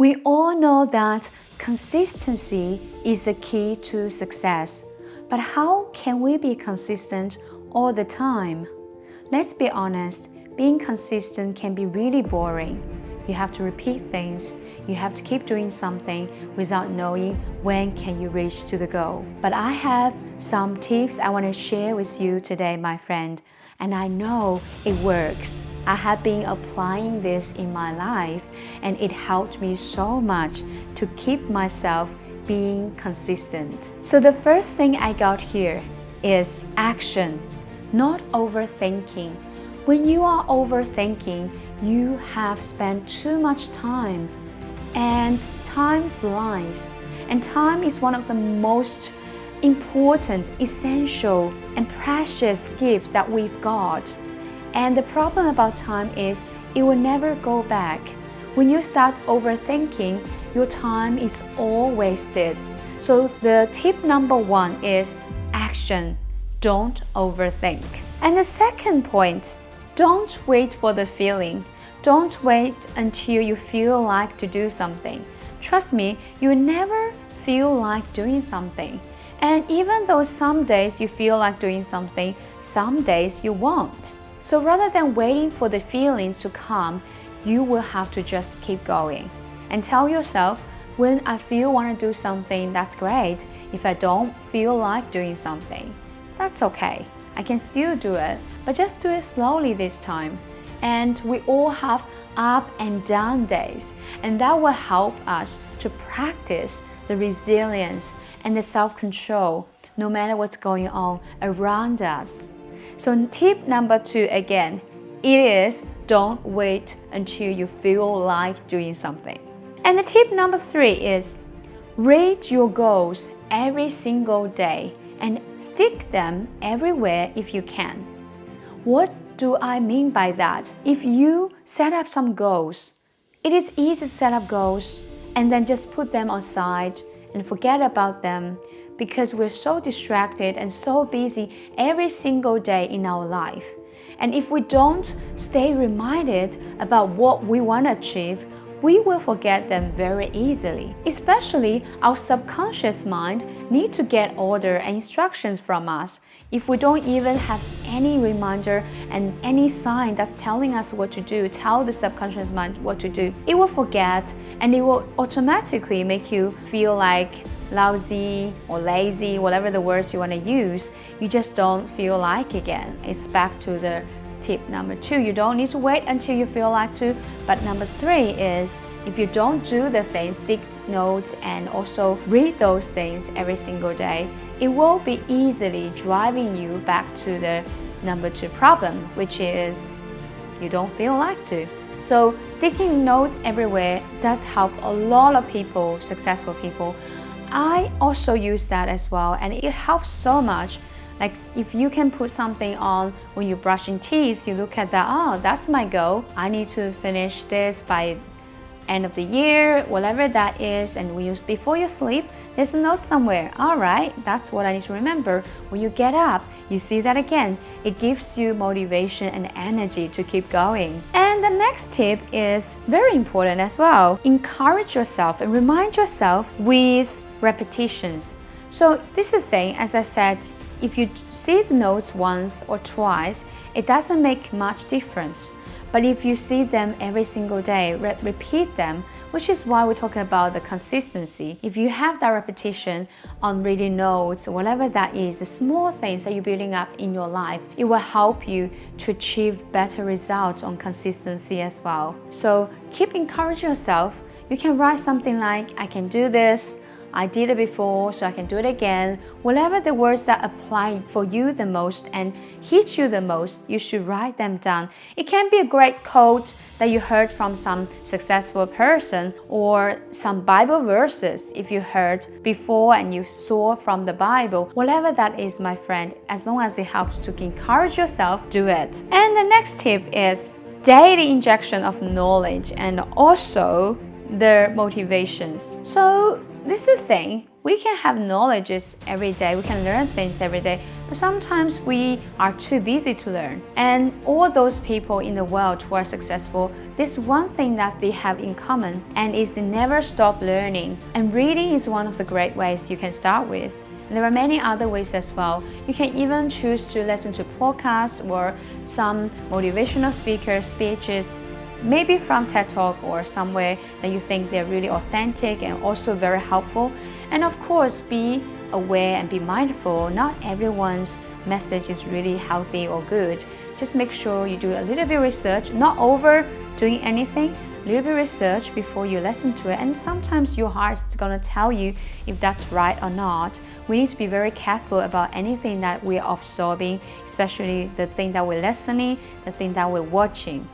We all know that consistency is the key to success. But how can we be consistent all the time? Let's be honest, being consistent can be really boring. You have to repeat things, you have to keep doing something without knowing when can you reach to the goal. But I have some tips I want to share with you today, my friend, and I know it works. I have been applying this in my life and it helped me so much to keep myself being consistent. So the first thing I got here is action, not overthinking. When you are overthinking, you have spent too much time, and time flies. And time is one of the most important, essential, and precious gifts that we've got. And the problem about time is it will never go back. When you start overthinking, your time is all wasted. So the tip number 1 is action. Don't overthink. And the second point, don't wait for the feeling. Don't wait until you feel like to do something. Trust me, you will never feel like doing something. And even though some days you feel like doing something, some days you won't. So rather than waiting for the feelings to come, you will have to just keep going. And tell yourself, when I feel want to do something, that's great. If I don't feel like doing something, that's okay. I can still do it, but just do it slowly this time. And we all have up and down days, and that will help us to practice the resilience and the self-control no matter what's going on around us. So tip number 2 again, it is don't wait until you feel like doing something. And the tip number 3 is read your goals every single day and stick them everywhere if you can. What do I mean by that? If you set up some goals, it is easy to set up goals and then just put them aside and forget about them because we're so distracted and so busy every single day in our life. And if we don't stay reminded about what we want to achieve, we will forget them very easily. Especially our subconscious mind needs to get order and instructions from us. If we don't even have any reminder and any sign that's telling us what to do, tell the subconscious mind what to do, it will forget and it will automatically make you feel like lousy or lazy, whatever the words you want to use. You just don't feel like again. It's back to the tip number 2. You don't need to wait until you feel like to. But number 3 is if you don't do the things, stick notes and also read those things every single day, it will be easily driving you back to the number 2 problem, which is you don't feel like to. So sticking notes everywhere does help a lot of people, successful people. I also use that as well, and it helps so much. Like if you can put something on when you're brushing teeth, you look at that, oh, that's my goal. I need to finish this by end of the year, whatever that is. And when before you sleep, there's a note somewhere. All right, that's what I need to remember. When you get up, you see that again. It gives you motivation and energy to keep going. And the next tip is very important as well. Encourage yourself and remind yourself with repetitions. So this is the thing, as I said, if you see the notes once or twice, it doesn't make much difference. But if you see them every single day, repeat them, which is why we're talking about the consistency. If you have that repetition on reading notes, whatever that is, the small things that you're building up in your life, it will help you to achieve better results on consistency as well. So keep encouraging yourself. You can write something like, I can do this, I did it before, so I can do it again. Whatever the words that apply for you the most and hit you the most, you should write them down. It can be a great quote that you heard from some successful person or some Bible verses if you heard before and you saw from the Bible. Whatever that is, my friend, as long as it helps to encourage yourself, do it. And the next tip is daily injection of knowledge and also the motivations. So this is the thing, We can have knowledges every day, we can learn things every day, but sometimes we are too busy to learn. And all those people in the world who are successful, there's one thing that they have in common, and is they never stop learning. And reading is one of the great ways you can start with. And there are many other ways as well. You can even choose to listen to podcasts or some motivational speeches, maybe from TED Talk or somewhere that you think they're really authentic and also very helpful. And of course, be aware and be mindful. Not everyone's message is really healthy or good. Just make sure you do a little bit of research, not overdoing anything, a little bit of research before you listen to it. And sometimes your heart's gonna tell you if that's right or not. We need to be very careful about anything that we're absorbing, especially the thing that we're listening, the thing that we're watching.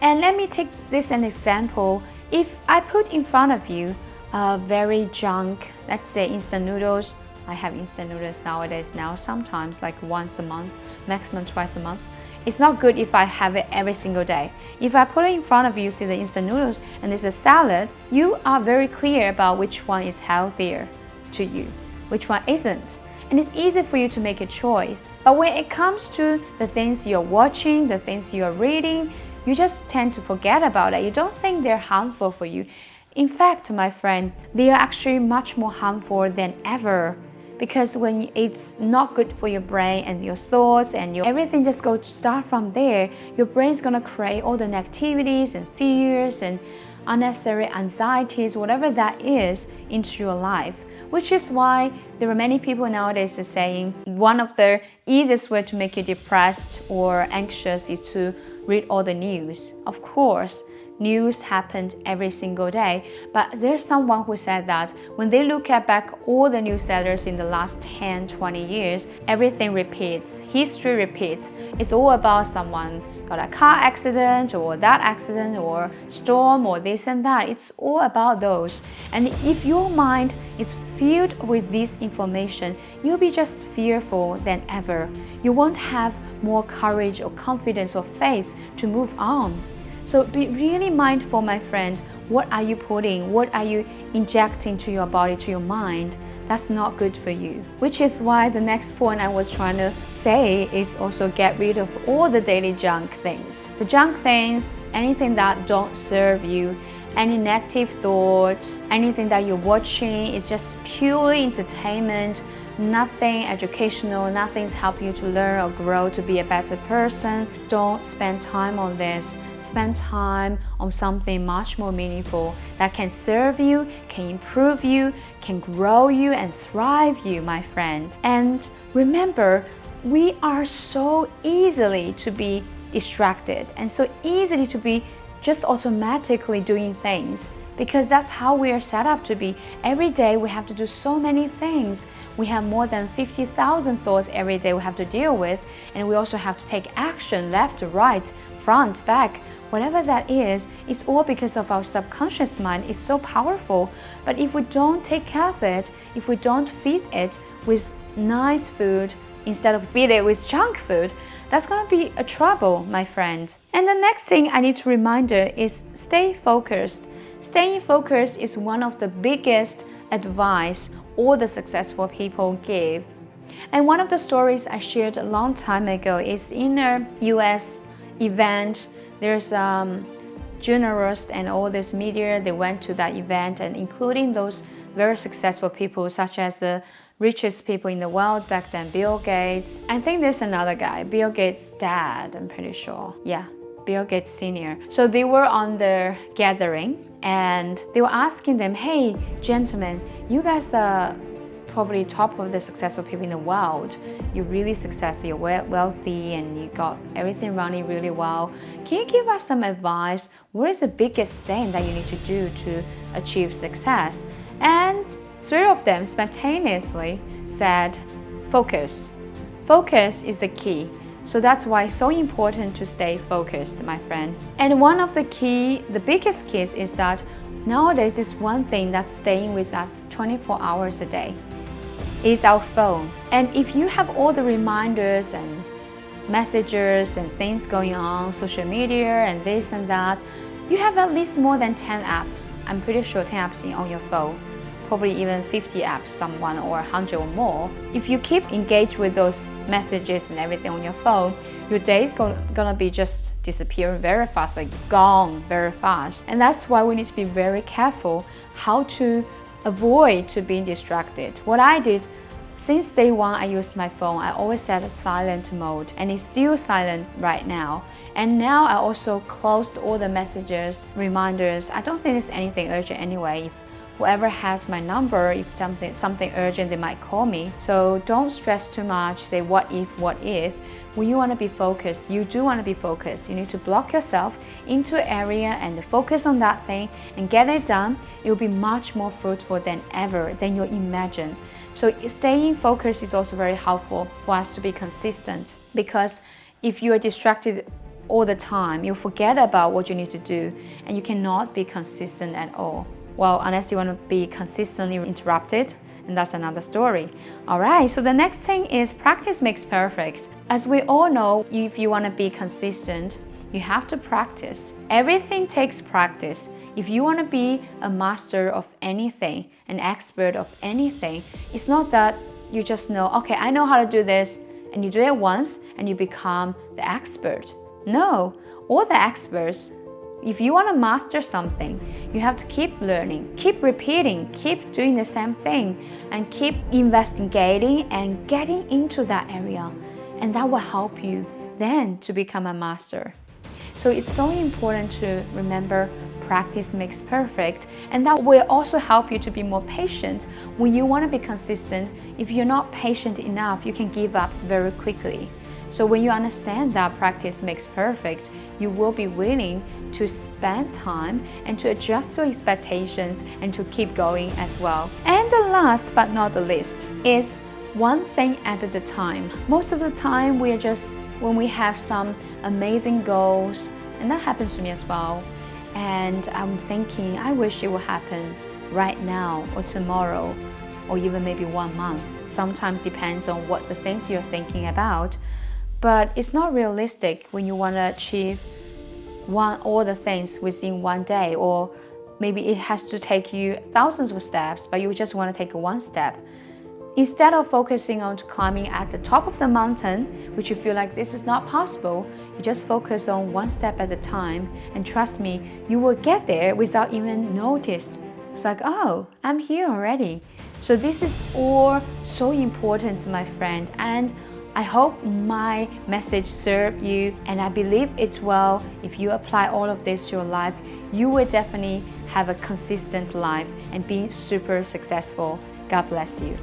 And let me take this an example. If I put in front of you a very junk, let's say instant noodles. I have instant noodles nowadays sometimes like once a month, maximum twice a month. It's not good if I have it every single day. If I put it in front of you, see the instant noodles, and there's a salad, you are very clear about which one is healthier to you, which one isn't. And it's easy for you to make a choice. But when it comes to the things you're watching, the things you're reading, you just tend to forget about it. You don't think they're harmful for you. In fact, my friend, they are actually much more harmful than ever. Because when it's not good for your brain and your thoughts and everything just go to start from there, your brain's gonna create all the negativities and fears and unnecessary anxieties, whatever that is, into your life. Which is why there are many people nowadays saying one of the easiest way to make you depressed or anxious is to read all the news. Of course, news happened every single day, but there's someone who said that when they look at back all the news sellers in the last 10, 20 years, everything repeats, history repeats. It's all about someone got a car accident or that accident or storm or this and that. It's all about those. And if your mind is filled with this information, you'll be just fearful than ever. You won't have more courage or confidence or faith to move on. So be really mindful, my friend. What are you putting? What are you injecting to your body, to your mind? That's not good for you. Which is why the next point I was trying to say is also get rid of all the daily junk things. The junk things, anything that don't serve you, any negative thoughts, anything that you're watching, it's just purely entertainment, nothing educational, nothing's help you to learn or grow to be a better person. Don't spend time on this. Spend time on something much more meaningful that can serve you, can improve you, can grow you and thrive you, my friend. And remember, we are so easily to be distracted and so easily to be just automatically doing things, because that's how we are set up to be. Every day we have to do so many things. We have more than 50,000 thoughts every day we have to deal with, and we also have to take action left to right, front, back, whatever that is. It's all because of our subconscious mind. It's so powerful. But if we don't take care of it, if we don't feed it with nice food instead of feed it with junk food, that's gonna be a trouble, my friend. And the next thing I need to reminder is stay focused. Staying focused is one of the biggest advice all the successful people give. And one of the stories I shared a long time ago is in a US event. There's journalists and all this media, they went to that event, and including those very successful people such as the richest people in the world back then, Bill Gates. I think there's another guy, Bill Gates' dad, I'm pretty sure. Yeah, Bill Gates Sr. So they were on the gathering and they were asking them, hey, gentlemen, you guys are probably top of the successful people in the world. You're really successful, you're wealthy, and you got everything running really well. Can you give us some advice? What is the biggest thing that you need to do to achieve success? And three of them spontaneously said, focus. Focus is the key. So that's why it's so important to stay focused, my friend. And one of the biggest keys is that nowadays there's one thing that's staying with us 24 hours a day. It's our phone. And if you have all the reminders and messages and things going on, social media and this and that, you have at least more than 10 apps. I'm pretty sure 10 apps on your phone. probably even 50 apps, someone, or 100 or more. If you keep engaged with those messages and everything on your phone, your day is gonna be just disappearing very fast, like gone very fast. And that's why we need to be very careful how to avoid to being distracted. What I did, since day one, I used my phone. I always set it silent mode, and it's still silent right now. And now I also closed all the messages, reminders. I don't think there's anything urgent anyway. If whoever has my number, if something urgent, they might call me. So don't stress too much, say what if. When you want to be focused, you do want to be focused. You need to block yourself into an area and focus on that thing and get it done. It will be much more fruitful than ever, than you imagine. So staying focused is also very helpful for us to be consistent, because if you are distracted all the time, you forget about what you need to do and you cannot be consistent at all. Well, unless you want to be consistently interrupted, and that's another story. All right, so the next thing is practice makes perfect. As we all know, if you want to be consistent, you have to practice. Everything takes practice. If you want to be a master of anything, an expert of anything, it's not that you just know, okay, I know how to do this, and you do it once and you become the expert. No, all the experts, if you want to master something, you have to keep learning, keep repeating, keep doing the same thing, and keep investigating and getting into that area. And that will help you then to become a master. So it's so important to remember practice makes perfect, and that will also help you to be more patient. When you want to be consistent, if you're not patient enough, you can give up very quickly. So when you understand that practice makes perfect, you will be willing to spend time and to adjust your expectations and to keep going as well. And the last but not the least is one thing at a time. Most of the time, we are just, when we have some amazing goals, and that happens to me as well, and I'm thinking, I wish it would happen right now or tomorrow or even maybe 1 month. Sometimes depends on what the things you're thinking about. But it's not realistic when you want to achieve all the things within 1 day, or maybe it has to take you thousands of steps, but you just want to take one step. Instead of focusing on climbing at the top of the mountain, which you feel like this is not possible, you just focus on one step at a time, and trust me, you will get there without even noticed. It's like, oh, I'm here already. So this is all so important, my friend, and I hope my message served you, and I believe it will. If you apply all of this to your life, you will definitely have a consistent life and be super successful. God bless you.